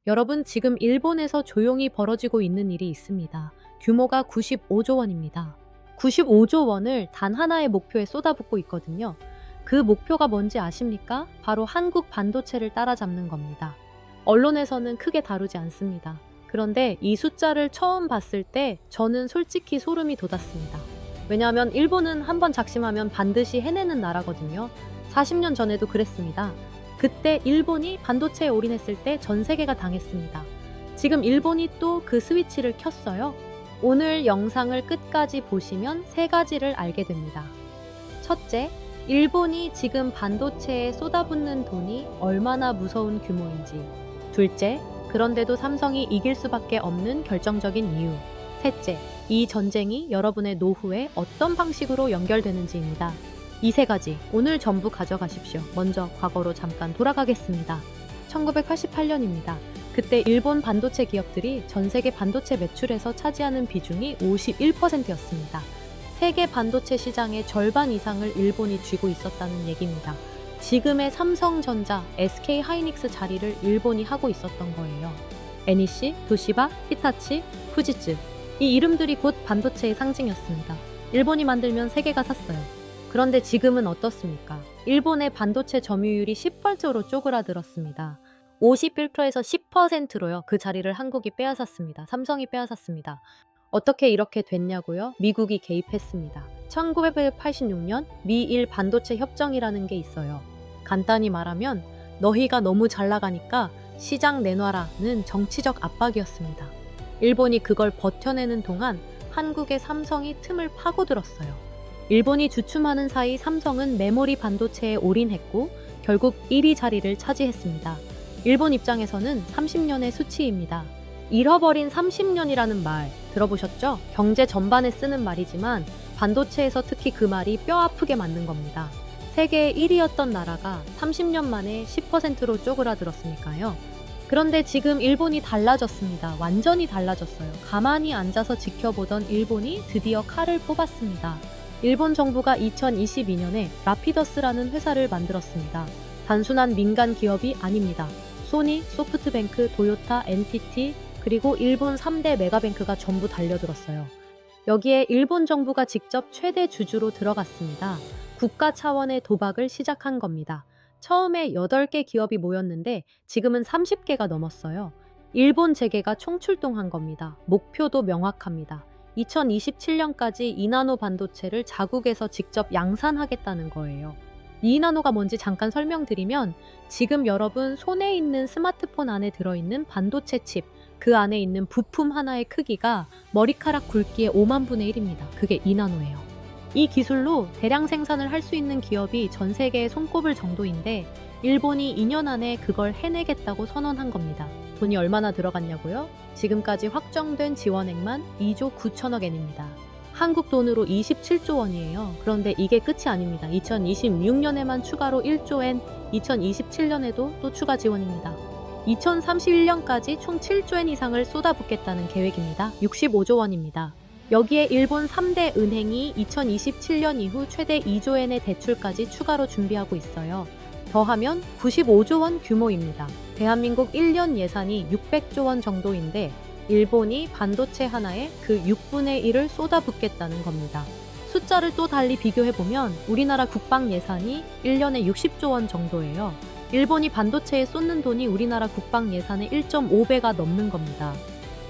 여러분, 지금 일본에서 조용히 벌어지고 있는 일이 있습니다. 규모가 95조 원입니다. 95조 원을 단 하나의 목표에 쏟아붓고 있거든요. 그 목표가 뭔지 아십니까? 바로 한국 반도체를 따라잡는 겁니다. 언론에서는 크게 다루지 않습니다. 그런데 이 숫자를 처음 봤을 때 저는 솔직히 소름이 돋았습니다. 왜냐하면 일본은 한번 작심하면 반드시 해내는 나라거든요. 40년 전에도 그랬습니다. 그때 일본이 반도체에 올인했을 때 전 세계가 당했습니다. 지금 일본이 또 그 스위치를 켰어요. 오늘 영상을 끝까지 보시면 세 가지를 알게 됩니다. 첫째, 일본이 지금 반도체에 쏟아붓는 돈이 얼마나 무서운 규모인지. 둘째, 그런데도 삼성이 이길 수밖에 없는 결정적인 이유. 셋째, 이 전쟁이 여러분의 노후에 어떤 방식으로 연결되는지입니다. 이 세 가지 오늘 전부 가져가십시오. 먼저 과거로 잠깐 돌아가겠습니다. 1988년입니다. 그때 일본 반도체 기업들이 전 세계 반도체 매출에서 차지하는 비중이 51%였습니다. 세계 반도체 시장의 절반 이상을 일본이 쥐고 있었다는 얘기입니다. 지금의 삼성전자, SK하이닉스 자리를 일본이 하고 있었던 거예요. NEC, 도시바, 히타치, 후지츠, 이 이름들이 곧 반도체의 상징이었습니다. 일본이 만들면 세계가 샀어요. 그런데 지금은 어떻습니까? 일본의 반도체 점유율이 10%로 쪼그라들었습니다. 51%에서 10%로요. 그 자리를 한국이 빼앗았습니다. 삼성이 빼앗았습니다. 어떻게 이렇게 됐냐고요? 미국이 개입했습니다. 1986년 미일 반도체 협정이라는 게 있어요. 간단히 말하면 너희가 너무 잘 나가니까 시장 내놔라는 정치적 압박이었습니다. 일본이 그걸 버텨내는 동안 한국의 삼성이 틈을 파고들었어요. 일본이 주춤하는 사이 삼성은 메모리 반도체에 올인했고 결국 1위 자리를 차지했습니다. 일본 입장에서는 30년의 수치입니다. 잃어버린 30년이라는 말 들어보셨죠? 경제 전반에 쓰는 말이지만 반도체에서 특히 그 말이 뼈 아프게 맞는 겁니다. 세계 1위였던 나라가 30년 만에 10%로 쪼그라들었으니까요. 그런데 지금 일본이 달라졌습니다. 완전히 달라졌어요. 가만히 앉아서 지켜보던 일본이 드디어 칼을 뽑았습니다. 일본 정부가 2022년에 라피더스라는 회사를 만들었습니다. 단순한 민간 기업이 아닙니다. 소니, 소프트뱅크, 도요타, NTT, 그리고 일본 3대 메가뱅크가 전부 달려들었어요. 여기에 일본 정부가 직접 최대 주주로 들어갔습니다. 국가 차원의 도박을 시작한 겁니다. 처음에 8개 기업이 모였는데 지금은 30개가 넘었어요. 일본 재계가 총출동한 겁니다. 목표도 명확합니다. 2027년까지 2나노 반도체를 자국에서 직접 양산하겠다는 거예요. 2나노가 뭔지 잠깐 설명드리면 지금 여러분 손에 있는 스마트폰 안에 들어있는 반도체 칩, 그 안에 있는 부품 하나의 크기가 머리카락 굵기의 5만 분의 1입니다. 그게 2나노예요. 이 기술로 대량 생산을 할 수 있는 기업이 전 세계에 손꼽을 정도인데 일본이 2년 안에 그걸 해내겠다고 선언한 겁니다. 돈이 얼마나 들어갔냐고요? 지금까지 확정된 지원액만 2조 9천억 엔입니다. 한국 돈으로 27조 원이에요. 그런데 이게 끝이 아닙니다. 2026년에만 추가로 1조 엔, 2027년에도 또 추가 지원입니다. 2031년까지 총 7조 엔 이상을 쏟아붓겠다는 계획입니다. 65조 원입니다. 여기에 일본 3대 은행이 2027년 이후 최대 2조 엔의 대출까지 추가로 준비하고 있어요. 더하면 95조 원 규모입니다. 대한민국 1년 예산이 600조 원 정도인데 일본이 반도체 하나에 그 6분의 1을 쏟아붓겠다는 겁니다. 숫자를 또 달리 비교해보면 우리나라 국방 예산이 1년에 60조 원 정도예요. 일본이 반도체에 쏟는 돈이 우리나라 국방 예산의 1.5배가 넘는 겁니다.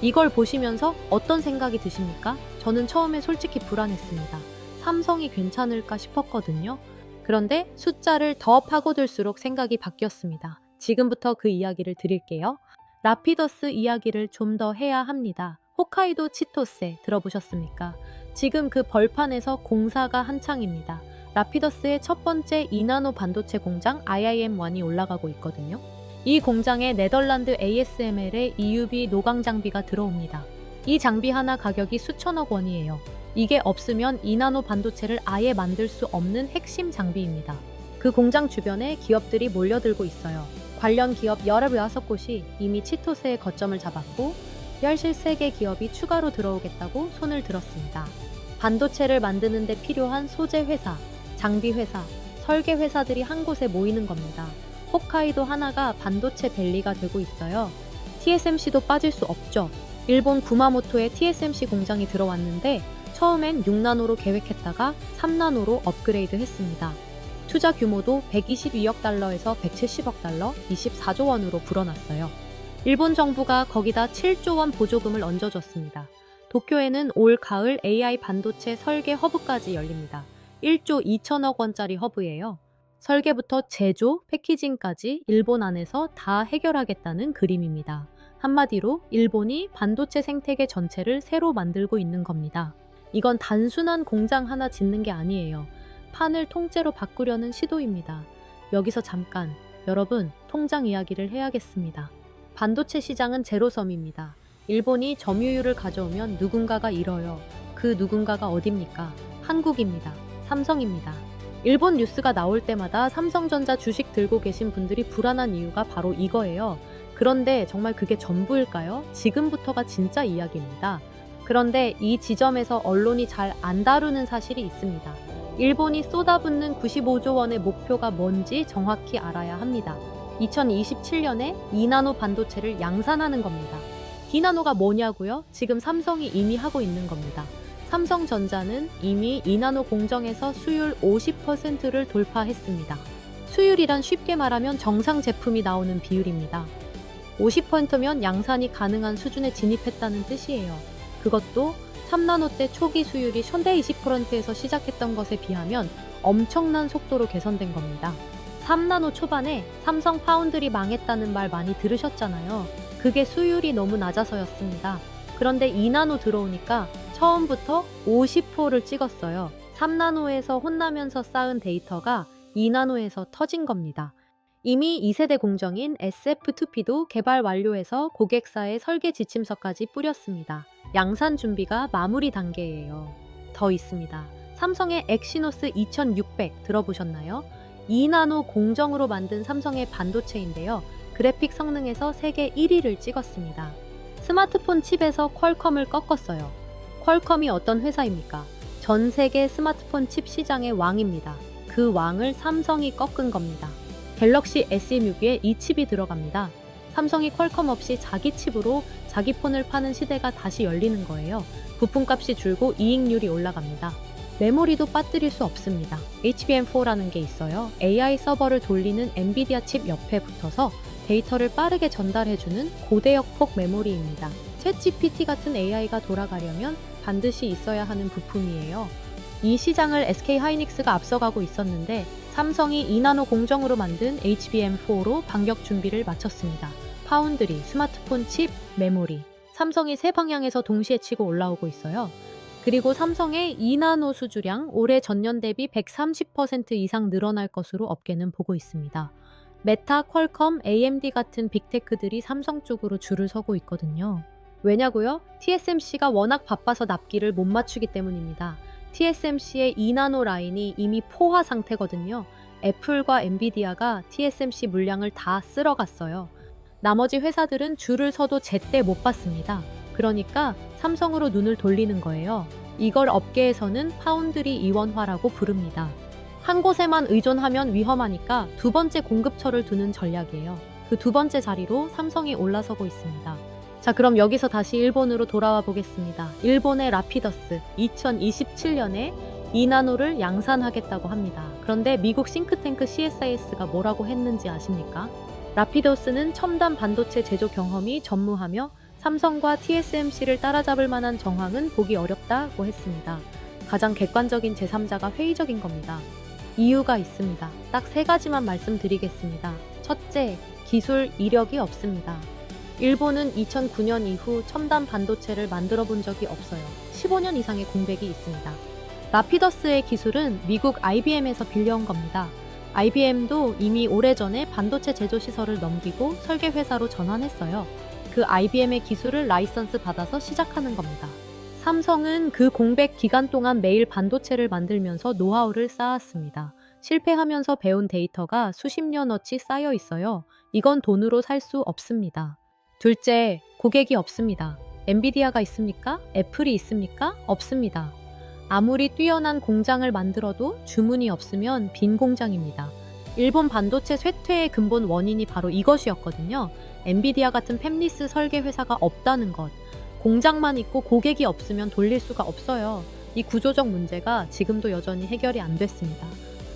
이걸 보시면서 어떤 생각이 드십니까? 저는 처음에 솔직히 불안했습니다. 삼성이 괜찮을까 싶었거든요. 그런데 숫자를 더 파고들수록 생각이 바뀌었습니다. 지금부터 그 이야기를 드릴게요. 라피더스 이야기를 좀 더 해야 합니다. 홋카이도 치토세 들어보셨습니까? 지금 그 벌판에서 공사가 한창입니다. 라피더스의 첫 번째 2나노 반도체 공장 IIM1이 올라가고 있거든요. 이 공장에 네덜란드 ASML의 EUV 노광 장비가 들어옵니다. 이 장비 하나 가격이 수천억 원이에요. 이게 없으면 2나노 반도체를 아예 만들 수 없는 핵심 장비입니다. 그 공장 주변에 기업들이 몰려들고 있어요. 관련 기업 16곳이 이미 치토스의 거점을 잡았고 13개 기업이 추가로 들어오겠다고 손을 들었습니다. 반도체를 만드는 데 필요한 소재 회사, 장비 회사, 설계 회사들이 한 곳에 모이는 겁니다. 홋카이도 하나가 반도체 밸리가 되고 있어요. TSMC도 빠질 수 없죠. 일본 구마모토에 TSMC 공장이 들어왔는데 처음엔 6나노로 계획했다가 3나노로 업그레이드 했습니다. 투자 규모도 122억 달러에서 170억 달러, 24조 원으로 불어났어요. 일본 정부가 거기다 7조 원 보조금을 얹어줬습니다. 도쿄에는 올 가을 AI 반도체 설계 허브까지 열립니다. 1조 2천억 원짜리 허브예요. 설계부터 제조, 패키징까지 일본 안에서 다 해결하겠다는 그림입니다. 한마디로 일본이 반도체 생태계 전체를 새로 만들고 있는 겁니다. 이건 단순한 공장 하나 짓는 게 아니에요. 판을 통째로 바꾸려는 시도입니다. 여기서 잠깐 여러분 통장 이야기를 해야겠습니다. 반도체 시장은 제로섬입니다. 일본이 점유율을 가져오면 누군가가 잃어요. 그 누군가가 어딥니까? 한국입니다. 삼성입니다. 일본 뉴스가 나올 때마다 삼성전자 주식 들고 계신 분들이 불안한 이유가 바로 이거예요. 그런데 정말 그게 전부일까요? 지금부터가 진짜 이야기입니다. 그런데 이 지점에서 언론이 잘 안 다루는 사실이 있습니다. 일본이 쏟아붓는 95조 원의 목표가 뭔지 정확히 알아야 합니다. 2027년에 2나노 반도체를 양산하는 겁니다. D나노가 뭐냐고요? 지금 삼성이 이미 하고 있는 겁니다. 삼성전자는 이미 2나노 공정에서 수율 50%를 돌파했습니다. 수율이란 쉽게 말하면 정상 제품이 나오는 비율입니다. 50%면 양산이 가능한 수준에 진입했다는 뜻이에요. 그것도 3나노 때 초기 수율이 현대 20%에서 시작했던 것에 비하면 엄청난 속도로 개선된 겁니다. 3나노 초반에 삼성 파운드리 망했다는 말 많이 들으셨잖아요. 그게 수율이 너무 낮아서였습니다. 그런데 2나노 들어오니까 처음부터 50%를 찍었어요. 3나노에서 혼나면서 쌓은 데이터가 2나노에서 터진 겁니다. 이미 2세대 공정인 SF2P도 개발 완료해서 고객사에 설계 지침서까지 뿌렸습니다. 양산 준비가 마무리 단계예요. 더 있습니다. 삼성의 엑시노스 2600 들어보셨나요? 2나노 공정으로 만든 삼성의 반도체인데요. 그래픽 성능에서 세계 1위를 찍었습니다. 스마트폰 칩에서 퀄컴을 꺾었어요. 퀄컴이 어떤 회사입니까? 전 세계 스마트폰 칩 시장의 왕입니다. 그 왕을 삼성이 꺾은 겁니다. 갤럭시 S26에 이 칩이 들어갑니다. 삼성이 퀄컴 없이 자기 칩으로 자기 폰을 파는 시대가 다시 열리는 거예요. 부품값이 줄고 이익률이 올라갑니다. 메모리도 빠뜨릴 수 없습니다. HBM4라는 게 있어요. AI 서버를 돌리는 엔비디아 칩 옆에 붙어서 데이터를 빠르게 전달해주는 고대역 폭 메모리입니다. 챗GPT 같은 AI가 돌아가려면 반드시 있어야 하는 부품이에요. 이 시장을 SK하이닉스가 앞서가고 있었는데 삼성이 2나노 공정으로 만든 HBM4로 반격 준비를 마쳤습니다. 파운드리, 스마트폰 칩, 메모리. 삼성이 세 방향에서 동시에 치고 올라오고 있어요. 그리고 삼성의 2나노 수주량 올해 전년 대비 130% 이상 늘어날 것으로 업계는 보고 있습니다. 메타, 퀄컴, AMD 같은 빅테크들이 삼성 쪽으로 줄을 서고 있거든요. 왜냐고요? TSMC가 워낙 바빠서 납기를 못 맞추기 때문입니다. TSMC의 2나노 라인이 이미 포화 상태거든요. 애플과 엔비디아가 TSMC 물량을 다 쓸어갔어요. 나머지 회사들은 줄을 서도 제때 못 받습니다. 그러니까 삼성으로 눈을 돌리는 거예요. 이걸 업계에서는 파운드리 이원화라고 부릅니다. 한 곳에만 의존하면 위험하니까 두 번째 공급처를 두는 전략이에요. 그 두 번째 자리로 삼성이 올라서고 있습니다. 자, 그럼 여기서 다시 일본으로 돌아와 보겠습니다. 일본의 라피더스 2027년에 2나노를 양산하겠다고 합니다. 그런데 미국 싱크탱크 CSIS가 뭐라고 했는지 아십니까? 라피더스는 첨단 반도체 제조 경험이 전무하며 삼성과 TSMC를 따라잡을 만한 정황은 보기 어렵다고 했습니다. 가장 객관적인 제3자가 회의적인 겁니다. 이유가 있습니다. 딱 세 가지만 말씀드리겠습니다. 첫째, 기술 이력이 없습니다. 일본은 2009년 이후 첨단 반도체를 만들어 본 적이 없어요. 15년 이상의 공백이 있습니다. 라피더스의 기술은 미국 IBM에서 빌려온 겁니다. IBM도 이미 오래전에 반도체 제조 시설을 넘기고 설계 회사로 전환했어요. 그 IBM의 기술을 라이선스 받아서 시작하는 겁니다. 삼성은 그 공백 기간 동안 매일 반도체를 만들면서 노하우를 쌓았습니다. 실패하면서 배운 데이터가 수십 년어치 쌓여 있어요. 이건 돈으로 살 수 없습니다. 둘째, 고객이 없습니다. 엔비디아가 있습니까? 애플이 있습니까? 없습니다. 아무리 뛰어난 공장을 만들어도 주문이 없으면 빈 공장입니다. 일본 반도체 쇠퇴의 근본 원인이 바로 이것이었거든요. 엔비디아 같은 팹리스 설계 회사가 없다는 것. 공장만 있고 고객이 없으면 돌릴 수가 없어요. 이 구조적 문제가 지금도 여전히 해결이 안 됐습니다.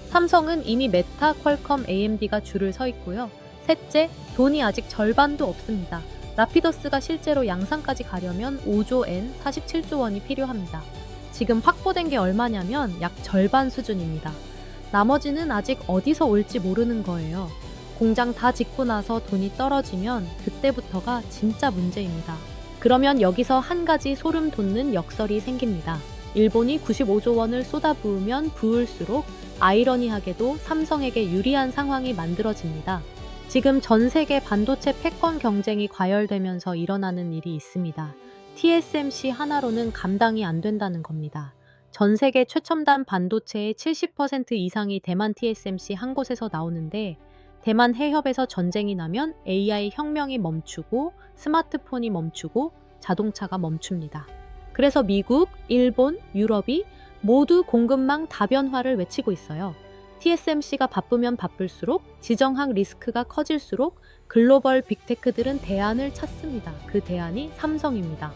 삼성은 이미 메타, 퀄컴, AMD가 줄을 서 있고요. 셋째, 돈이 아직 절반도 없습니다. 라피더스가 실제로 양산까지 가려면 5조 엔, 47조 원이 필요합니다. 지금 확보된 게 얼마냐면 약 절반 수준입니다. 나머지는 아직 어디서 올지 모르는 거예요. 공장 다 짓고 나서 돈이 떨어지면 그때부터가 진짜 문제입니다. 그러면 여기서 한 가지 소름 돋는 역설이 생깁니다. 일본이 95조 원을 쏟아부으면 부을수록 아이러니하게도 삼성에게 유리한 상황이 만들어집니다. 지금 전 세계 반도체 패권 경쟁이 과열되면서 일어나는 일이 있습니다. TSMC 하나로는 감당이 안 된다는 겁니다. 전 세계 최첨단 반도체의 70% 이상이 대만 TSMC 한 곳에서 나오는데 대만 해협에서 전쟁이 나면 AI 혁명이 멈추고 스마트폰이 멈추고 자동차가 멈춥니다. 그래서 미국, 일본, 유럽이 모두 공급망 다변화를 외치고 있어요. TSMC가 바쁘면 바쁠수록 지정학 리스크가 커질수록 글로벌 빅테크들은 대안을 찾습니다. 그 대안이 삼성입니다.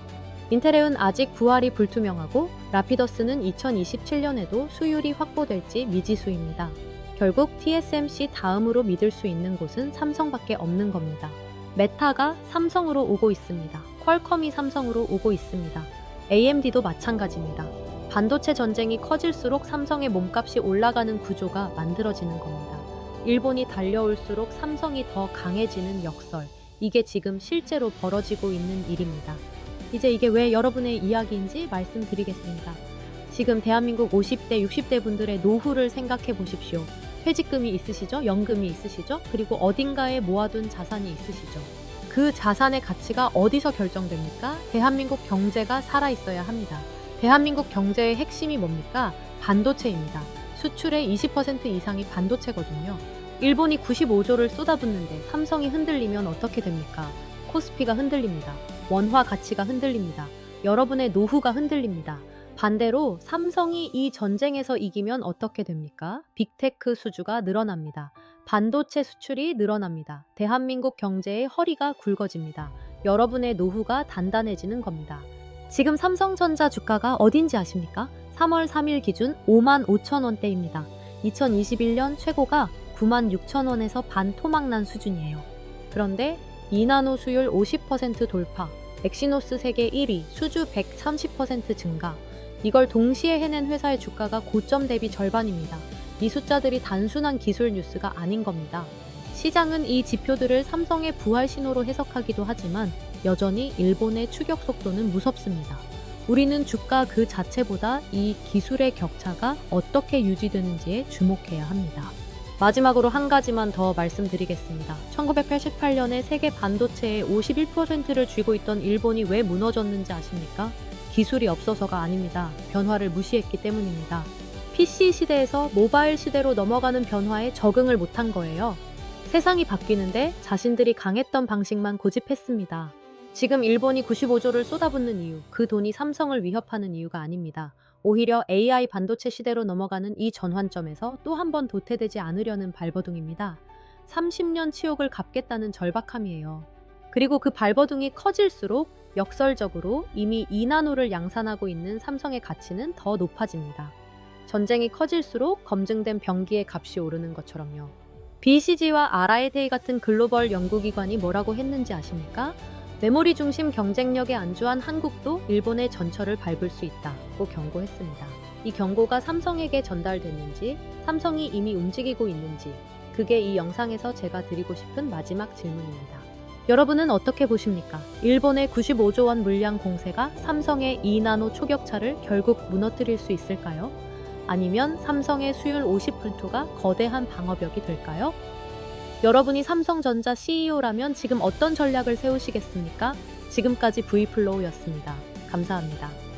인텔은 아직 부활이 불투명하고 라피더스는 2027년에도 수율이 확보될지 미지수입니다. 결국 TSMC 다음으로 믿을 수 있는 곳은 삼성밖에 없는 겁니다. 메타가 삼성으로 오고 있습니다. 퀄컴이 삼성으로 오고 있습니다. AMD도 마찬가지입니다. 반도체 전쟁이 커질수록 삼성의 몸값이 올라가는 구조가 만들어지는 겁니다. 일본이 달려올수록 삼성이 더 강해지는 역설. 이게 지금 실제로 벌어지고 있는 일입니다. 이제 이게 왜 여러분의 이야기인지 말씀드리겠습니다. 지금 대한민국 50대, 60대 분들의 노후를 생각해 보십시오. 퇴직금이 있으시죠? 연금이 있으시죠? 그리고 어딘가에 모아둔 자산이 있으시죠? 그 자산의 가치가 어디서 결정됩니까? 대한민국 경제가 살아있어야 합니다. 대한민국 경제의 핵심이 뭡니까? 반도체입니다. 수출의 20% 이상이 반도체거든요. 일본이 95조를 쏟아붓는데 삼성이 흔들리면 어떻게 됩니까? 코스피가 흔들립니다. 원화 가치가 흔들립니다. 여러분의 노후가 흔들립니다. 반대로 삼성이 이 전쟁에서 이기면 어떻게 됩니까? 빅테크 수주가 늘어납니다. 반도체 수출이 늘어납니다. 대한민국 경제의 허리가 굵어집니다. 여러분의 노후가 단단해지는 겁니다. 지금 삼성전자 주가가 어딘지 아십니까? 3월 3일 기준 55,000원대입니다. 2021년 최고가 96,000원에서 반토막난 수준이에요. 그런데 2나노 수율 50% 돌파, 엑시노스 세계 1위, 수주 130% 증가. 이걸 동시에 해낸 회사의 주가가 고점 대비 절반입니다. 이 숫자들이 단순한 기술 뉴스가 아닌 겁니다. 시장은 이 지표들을 삼성의 부활 신호로 해석하기도 하지만 여전히 일본의 추격 속도는 무섭습니다. 우리는 주가 그 자체보다 이 기술의 격차가 어떻게 유지되는지에 주목해야 합니다. 마지막으로 한 가지만 더 말씀드리겠습니다. 1988년에 세계 반도체의 51%를 쥐고 있던 일본이 왜 무너졌는지 아십니까? 기술이 없어서가 아닙니다. 변화를 무시했기 때문입니다. PC 시대에서 모바일 시대로 넘어가는 변화에 적응을 못한 거예요. 세상이 바뀌는데 자신들이 강했던 방식만 고집했습니다. 지금 일본이 95조를 쏟아붓는 이유, 그 돈이 삼성을 위협하는 이유가 아닙니다. 오히려 AI 반도체 시대로 넘어가는 이 전환점에서 또 한 번 도태되지 않으려는 발버둥입니다. 30년 치욕을 갚겠다는 절박함이에요. 그리고 그 발버둥이 커질수록 역설적으로 이미 2나노를 양산하고 있는 삼성의 가치는 더 높아집니다. 전쟁이 커질수록 검증된 병기의 값이 오르는 것처럼요. BCG와 RITA 같은 글로벌 연구기관이 뭐라고 했는지 아십니까? 메모리 중심 경쟁력에 안주한 한국도 일본의 전철을 밟을 수 있다고 경고했습니다. 이 경고가 삼성에게 전달됐는지, 삼성이 이미 움직이고 있는지, 그게 이 영상에서 제가 드리고 싶은 마지막 질문입니다. 여러분은 어떻게 보십니까? 일본의 95조 원 물량 공세가 삼성의 2나노 초격차를 결국 무너뜨릴 수 있을까요? 아니면 삼성의 수율 50%가 거대한 방어벽이 될까요? 여러분이 삼성전자 CEO라면 지금 어떤 전략을 세우시겠습니까? 지금까지 V플로우였습니다. 감사합니다.